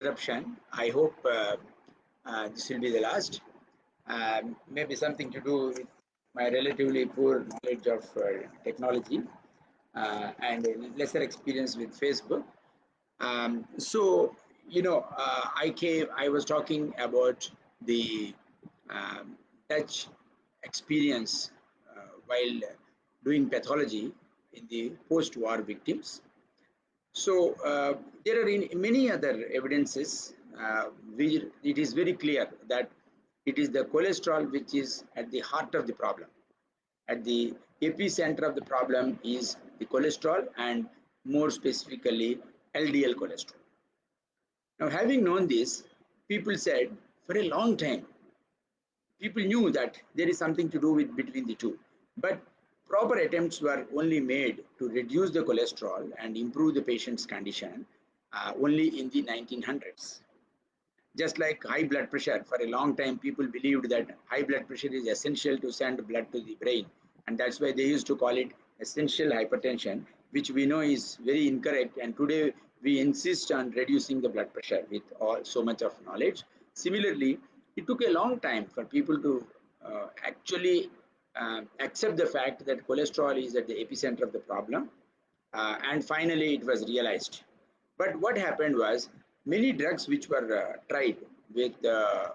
interruption. I hope this will be the last. Maybe something to do with my relatively poor knowledge of technology and lesser experience with Facebook. So, I was talking about the um, Dutch experience while doing pathology in the post-war victims. So there are many other evidences. It is very clear that it is the cholesterol which is at the heart of the problem. At the epicenter of the problem is the cholesterol, and more specifically LDL cholesterol. Now, having known this, people said for a long time, people knew that there is something to do with between the two, but proper attempts were only made to reduce the cholesterol and improve the patient's condition only in the 1900s. Just like high blood pressure, for a long time people believed that high blood pressure is essential to send blood to the brain, and that's why they used to call it essential hypertension, which we know is very incorrect. And today we insist on reducing the blood pressure with all so much of knowledge. Similarly, it took a long time for people to actually accept the fact that cholesterol is at the epicenter of the problem, and finally it was realized. But what happened was, many drugs which were tried with to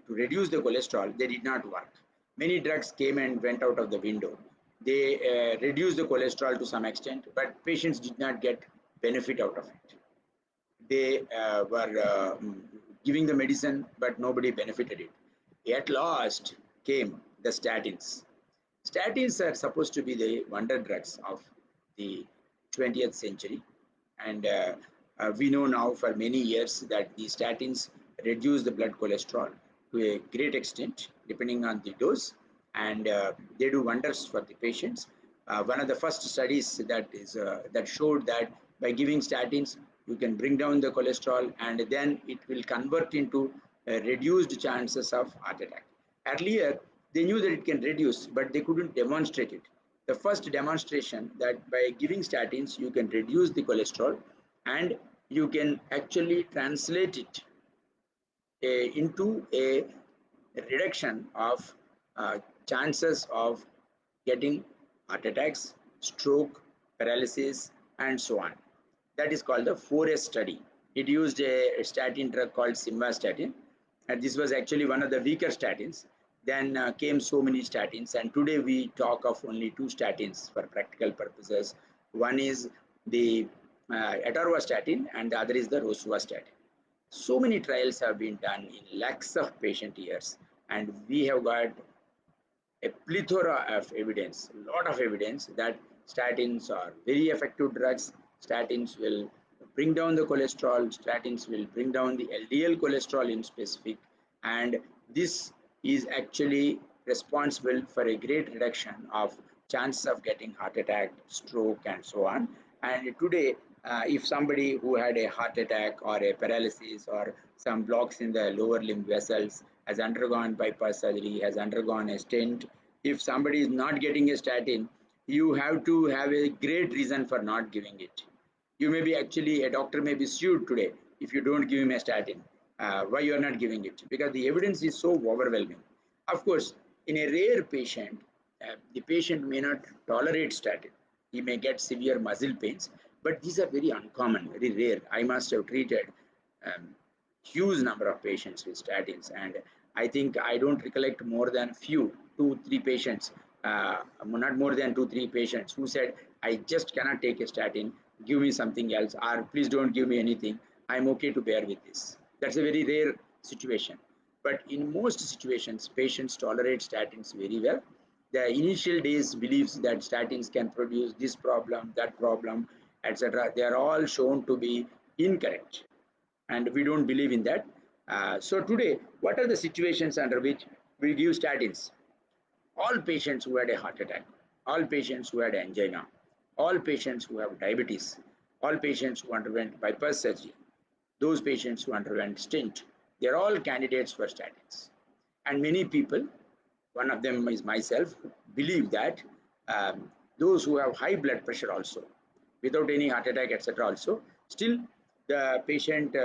reduce the cholesterol, they did not work. Many drugs came and went out of the window. They reduced the cholesterol to some extent, but patients did not get benefit out of it. They were giving the medicine, but nobody benefited it. At last came the statins. Statins are supposed to be the wonder drugs of the 20th century, and we know now for many years that the statins reduce the blood cholesterol to a great extent, depending on the dose, and they do wonders for the patients. One of the first studies that showed that by giving statins, you can bring down the cholesterol, and then it will convert into reduced chances of heart attack. Earlier, they knew that it can reduce, but they couldn't demonstrate it. The first demonstration that by giving statins, you can reduce the cholesterol and you can actually translate it into a reduction of chances of getting heart attacks, stroke, paralysis, and so on. That is called the 4S study. It used a statin drug called simvastatin, and this was actually one of the weaker statins. Then came so many statins, and today we talk of only two statins for practical purposes. One is the atorvastatin, and the other is the rosuvastatin. So many trials have been done in lakhs of patient years, and we have got a plethora of evidence, a lot of evidence that statins are very effective drugs. Statins will bring down the cholesterol, statins will bring down the LDL cholesterol in specific, and this is actually responsible for a great reduction of chances of getting heart attack, stroke, and so on. And today, if somebody who had a heart attack or a paralysis or some blocks in the lower limb vessels has undergone bypass surgery, has undergone a stent, if somebody is not getting a statin, you have to have a great reason for not giving it. You may be actually, a doctor may be sued today if you don't give him a statin. Why you are not giving it? Because the evidence is so overwhelming. Of course, in a rare patient, the patient may not tolerate statin. He may get severe muscle pains, but these are very uncommon, very rare. I must have treated um, huge number of patients with statins, and I think I don't recollect more than few, 2-3 patients, not more than 2-3 patients who said, I just cannot take a statin, give me something else, or please don't give me anything, I'm okay to bear with this. That's a very rare situation. But in most situations, patients tolerate statins very well. The initial days beliefs that statins can produce this problem, that problem, etc., they are all shown to be incorrect, and we don't believe in that. So today, what are the situations under which we give statins? All patients who had a heart attack, all patients who had angina, all patients who have diabetes, all patients who underwent bypass surgery, those patients who underwent stent, they're all candidates for statins. And many people, one of them is myself, believe that those who have high blood pressure also, without any heart attack, etc., also, still the patient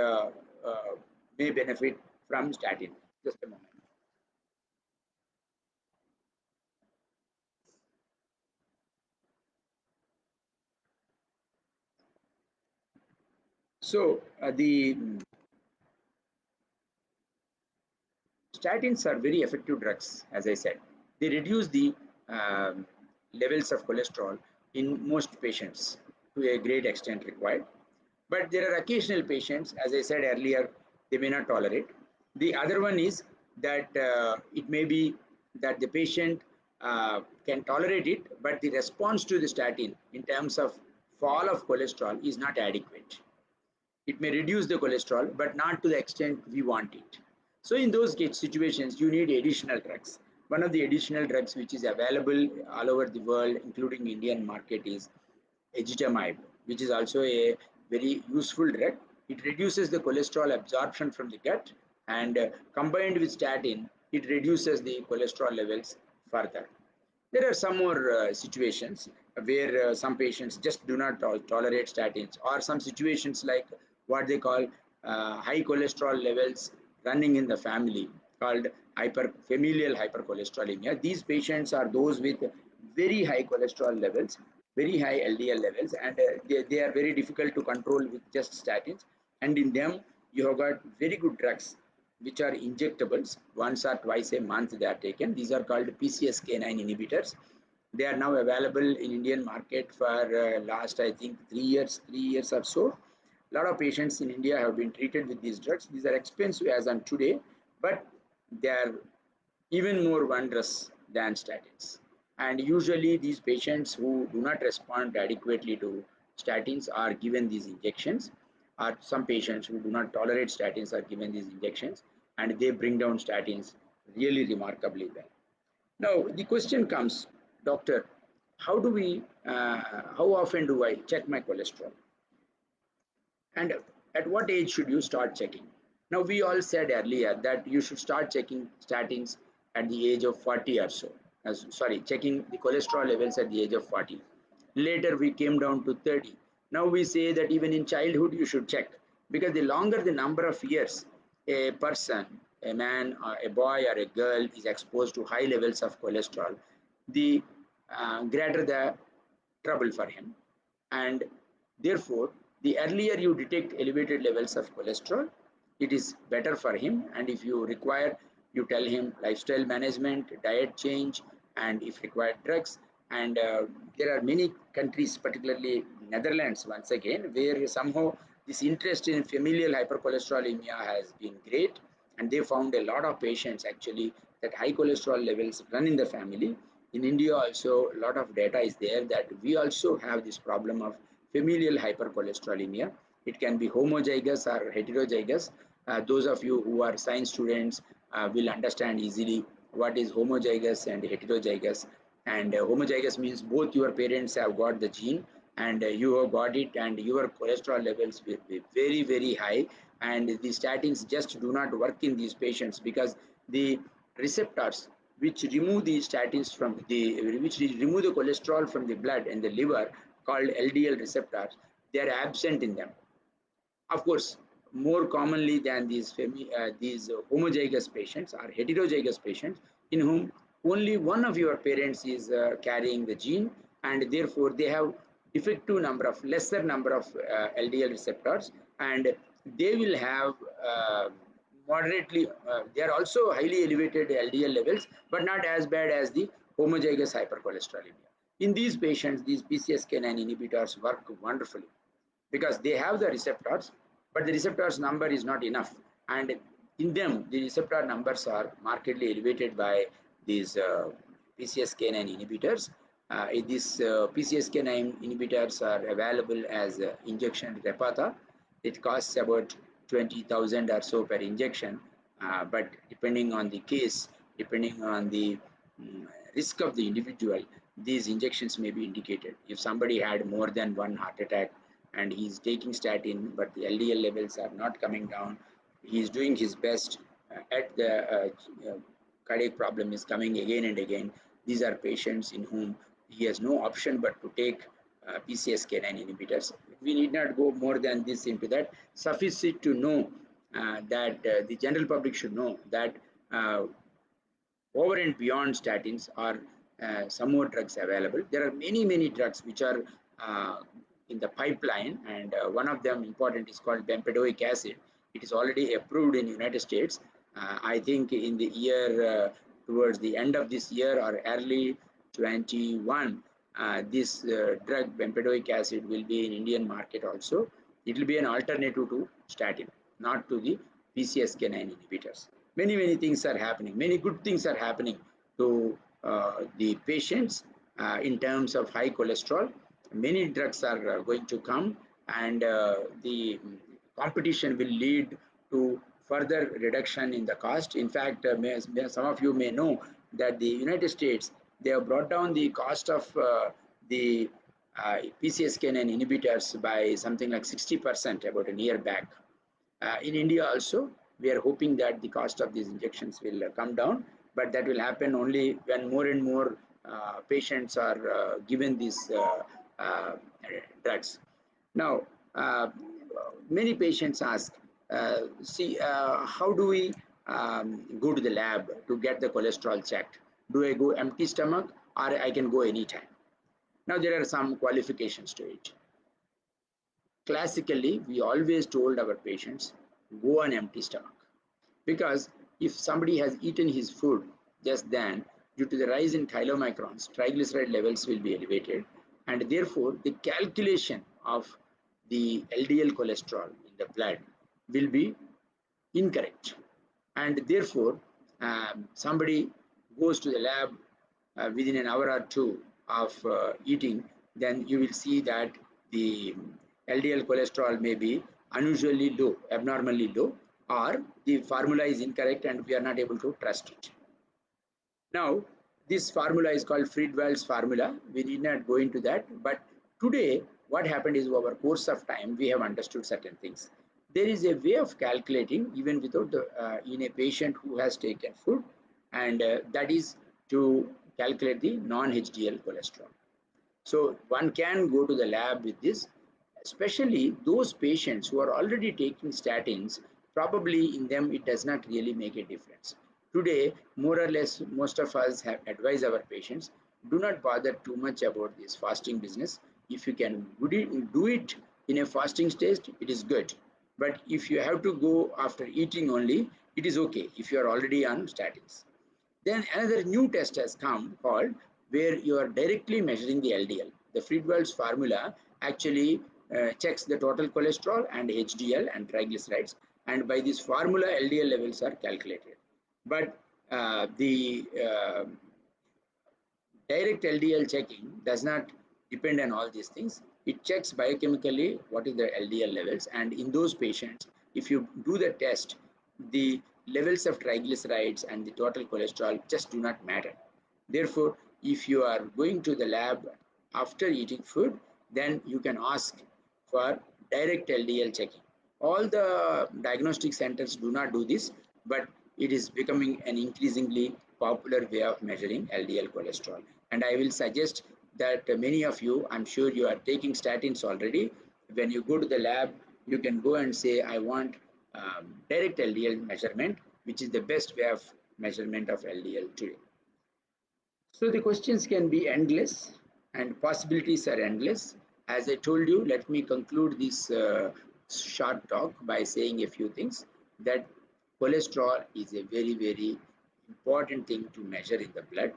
may benefit from statin. Just a moment. So the statins are very effective drugs, as I said. They reduce the um, levels of cholesterol in most patients to a great extent required. But there are occasional patients, as I said earlier, they may not tolerate. The other one is that it may be that the patient can tolerate it, but the response to the statin in terms of fall of cholesterol is not adequate. It may reduce the cholesterol, but not to the extent we want it. So in those situations, you need additional drugs. One of the additional drugs which is available all over the world, including Indian market, is ezetimibe, which is also a very useful drug. It reduces the cholesterol absorption from the gut, and combined with statin, it reduces the cholesterol levels further. There are some more situations where some patients just do not tolerate statins, or some situations like what they call high cholesterol levels running in the family, called familial hypercholesterolemia. These patients are those with very high cholesterol levels, very high LDL levels, and they are very difficult to control with just statins. And in them, you have got very good drugs which are injectables. Once or twice a month they are taken. These are called PCSK9 inhibitors. They are now available in Indian market for last, I think, 3 years or so. A lot of patients in India have been treated with these drugs. These are expensive as on today, but they are even more wondrous than statins. And usually these patients who do not respond adequately to statins are given these injections, or some patients who do not tolerate statins are given these injections, and they bring down statins really remarkably well. Now the question comes, doctor, how often do I check my cholesterol? And at what age should you start checking? Now, we all said earlier that you should start checking statins at the age of 40 or so. Checking the cholesterol levels at the age of 40. Later, we came down to 30. Now, we say that even in childhood, you should check, because the longer the number of years a person, a man, or a boy, or a girl is exposed to high levels of cholesterol, the greater the trouble for him. And therefore, the earlier you detect elevated levels of cholesterol, it is better for him. And if you require, you tell him lifestyle management, diet change, and if required, drugs. And there are many countries, particularly Netherlands, once again, where somehow this interest in familial hypercholesterolemia has been great, and they found a lot of patients actually that high cholesterol levels run in the family. In India also, a lot of data is there that we also have this problem of familial hypercholesterolemia. It can be homozygous or heterozygous. Those of you who are science students will understand easily what is homozygous and heterozygous. And homozygous means both your parents have got the gene, and you have got it, and your cholesterol levels will be very, very high. And the statins just do not work in these patients, because the receptors which remove the statins from which remove the cholesterol from the blood and the liver, called LDL receptors, they are absent in them. Of course, more commonly than these homozygous patients are heterozygous patients, in whom only one of your parents is carrying the gene, and therefore they have lesser number of LDL receptors, and they will have moderately, they are also highly elevated LDL levels, but not as bad as the homozygous hypercholesterolemia. In these patients, these PCSK9 inhibitors work wonderfully, because they have the receptors, but the receptors number is not enough, and in them the receptor numbers are markedly elevated by these PCSK9 inhibitors. These PCSK9 inhibitors are available as injection Repatha. It costs about 20,000 or so per injection, but depending on the case, depending on the risk of the individual, these injections may be indicated. If somebody had more than one heart attack and he's taking statin, but the LDL levels are not coming down, he's doing his best, at the cardiac problem is coming again and again. These are patients in whom he has no option but to take PCSK9 inhibitors. We need not go more than this into that. Suffice it to know that the general public should know that over and beyond statins are some more drugs available. There are many drugs which are in the pipeline, and one of them important is called bempedoic acid. It is already approved in United States. I think in the year towards the end of this year or early 21, this drug bempedoic acid will be in Indian market also. It will be an alternative to statin, not to the PCSK9 inhibitors. Many things are happening. Many good things are happening to the patients in terms of high cholesterol. Many drugs are going to come, and the competition will lead to further reduction in the cost. In fact, some of you may know that the United States, they have brought down the cost of the PCSK9 inhibitors by something like 60% about a year back. In India also, we are hoping that the cost of these injections will come down, but that will happen only when more and more patients are given these drugs. Now, many patients ask, how do we go to the lab to get the cholesterol checked? Do I go empty stomach, or I can go anytime? Now, there are some qualifications to it. Classically, we always told our patients, go on empty stomach. Because if somebody has eaten his food just then, due to the rise in chylomicrons, triglyceride levels will be elevated, and therefore the calculation of the LDL cholesterol in the blood will be incorrect. And therefore, somebody goes to the lab within an hour or two of eating, then you will see that the LDL cholesterol may be unusually low, abnormally low, or the formula is incorrect and we are not able to trust it. Now, this formula is called Friedewald's formula. We need not go into that. But today, what happened is over course of time, we have understood certain things. There is a way of calculating even without the, in a patient who has taken food, and that is to calculate the non-HDL cholesterol. So one can go to the lab with this, especially those patients who are already taking statins. Probably in them it does not really make a difference. Today, more or less, most of us have advised our patients, do not bother too much about this fasting business. If you can do it in a fasting stage, it is good. But if you have to go after eating only, it is okay if you are already on statins. Then another new test has come called where you are directly measuring the LDL. The Friedewald's formula actually checks the total cholesterol and HDL and triglycerides, and by this formula LDL levels are calculated. But the direct LDL checking does not depend on all these things. It checks biochemically what is the LDL levels, and in those patients, if you do the test, the levels of triglycerides and the total cholesterol just do not matter. Therefore, if you are going to the lab after eating food, then you can ask for direct LDL checking. All the diagnostic centers do not do this, but it is becoming an increasingly popular way of measuring LDL cholesterol. And I will suggest that many of you, I'm sure you are taking statins already. When you go to the lab, you can go and say, I want direct LDL measurement, which is the best way of measurement of LDL today. So the questions can be endless and possibilities are endless. As I told you, let me conclude this short talk by saying a few things. That cholesterol is a very important thing to measure in the blood.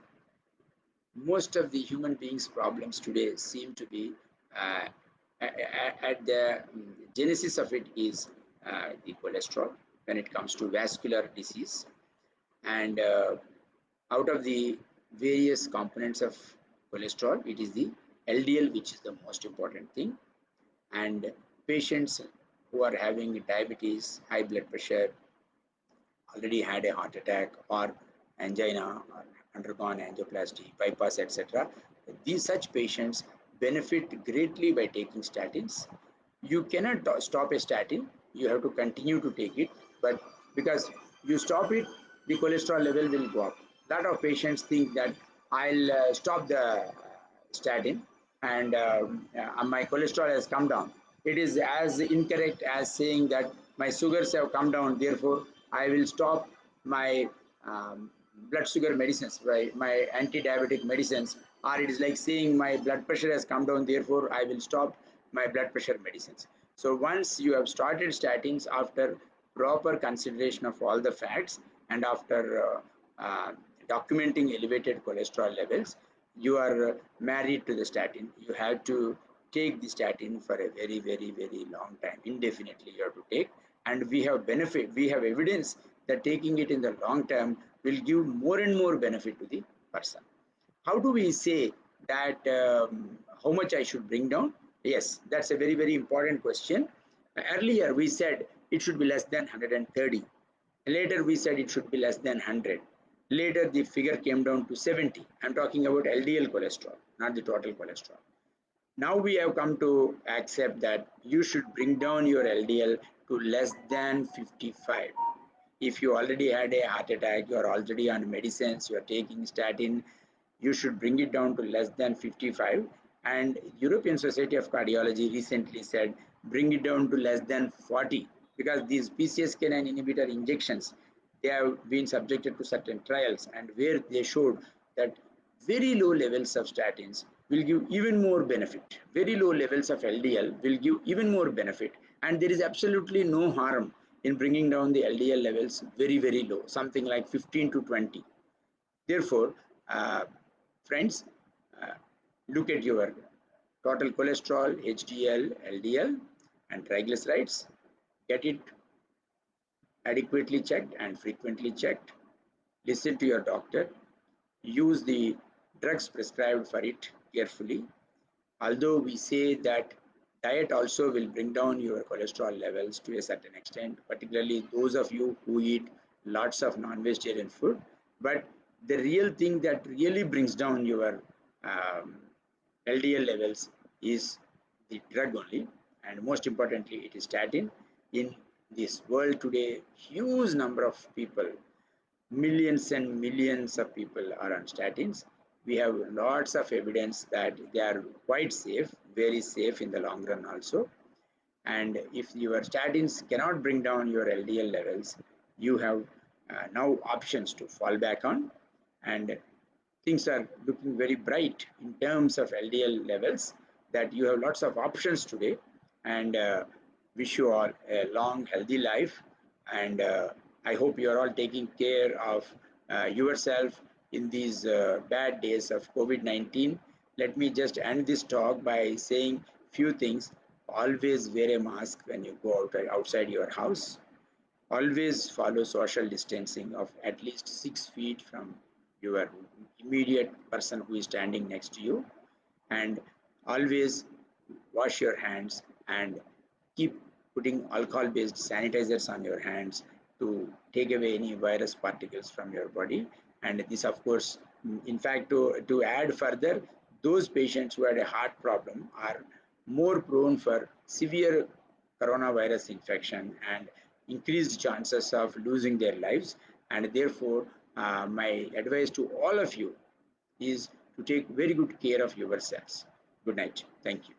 Most of the human beings' problems today seem to be at the genesis of it is the cholesterol when it comes to vascular disease. And out of the various components of cholesterol, it is the LDL which is the most important thing. And patients who are having diabetes, high blood pressure, already had a heart attack or angina or undergone angioplasty, bypass, etc. These such patients benefit greatly by taking statins. You cannot stop a statin, you have to continue to take it, but because you stop it, the cholesterol level will go up. A lot of patients think that I'll stop the statin and my cholesterol has come down. It is as incorrect as saying that my sugars have come down, therefore I will stop my blood sugar medicines, right? My anti-diabetic medicines, or it is like saying my blood pressure has come down, therefore I will stop my blood pressure medicines. So once you have started statins after proper consideration of all the facts and after documenting elevated cholesterol levels, you are married to the statin. You have to take the statin for a very, very, very long time. Indefinitely you have to take. And we have benefit, we have evidence that taking it in the long term will give more and more benefit to the person. How do we say that how much I should bring down? Yes, that's a very, very important question. Earlier we said it should be less than 130. Later we said it should be less than 100. Later the figure came down to 70. I'm talking about LDL cholesterol, not the total cholesterol. Now we have come to accept that you should bring down your LDL to less than 55. If you already had a heart attack, you are already on medicines, you are taking statin, you should bring it down to less than 55. And European Society of Cardiology recently said bring it down to less than 40, because these PCSK9 inhibitor injections, they have been subjected to certain trials, and where they showed that very low levels of statins will give even more benefit. Very low levels of LDL will give even more benefit, and there is absolutely no harm in bringing down the LDL levels very, very low, something like 15 to 20. Therefore, friends, uh, look at your total cholesterol, HDL, LDL, and triglycerides. Get it adequately checked and frequently checked. Listen to your doctor. Use the drugs prescribed for it carefully. Although we say that diet also will bring down your cholesterol levels to a certain extent, particularly those of you who eat lots of non-vegetarian food. But the real thing that really brings down your um, LDL levels is the drug only, and most importantly, it is statin. In this world today, huge number of people, millions and millions of people are on statins. We have lots of evidence that they are quite safe, very safe in the long run also. And if your statins cannot bring down your LDL levels, you have now options to fall back on, and things are looking very bright in terms of LDL levels, that you have lots of options today. And wish you all a long healthy life, and I hope you are all taking care of yourself in these bad days of COVID-19. Let me just end this talk by saying few things. Always wear a mask when you go outside your house. Always follow social distancing of at least 6 feet from your immediate person who is standing next to you, and always wash your hands and keep putting alcohol based sanitizers on your hands to take away any virus particles from your body. And this, of course, in fact, to add further, those patients who had a heart problem are more prone for severe coronavirus infection and increased chances of losing their lives. And therefore, my advice to all of you is to take very good care of yourselves. Good night. Thank you.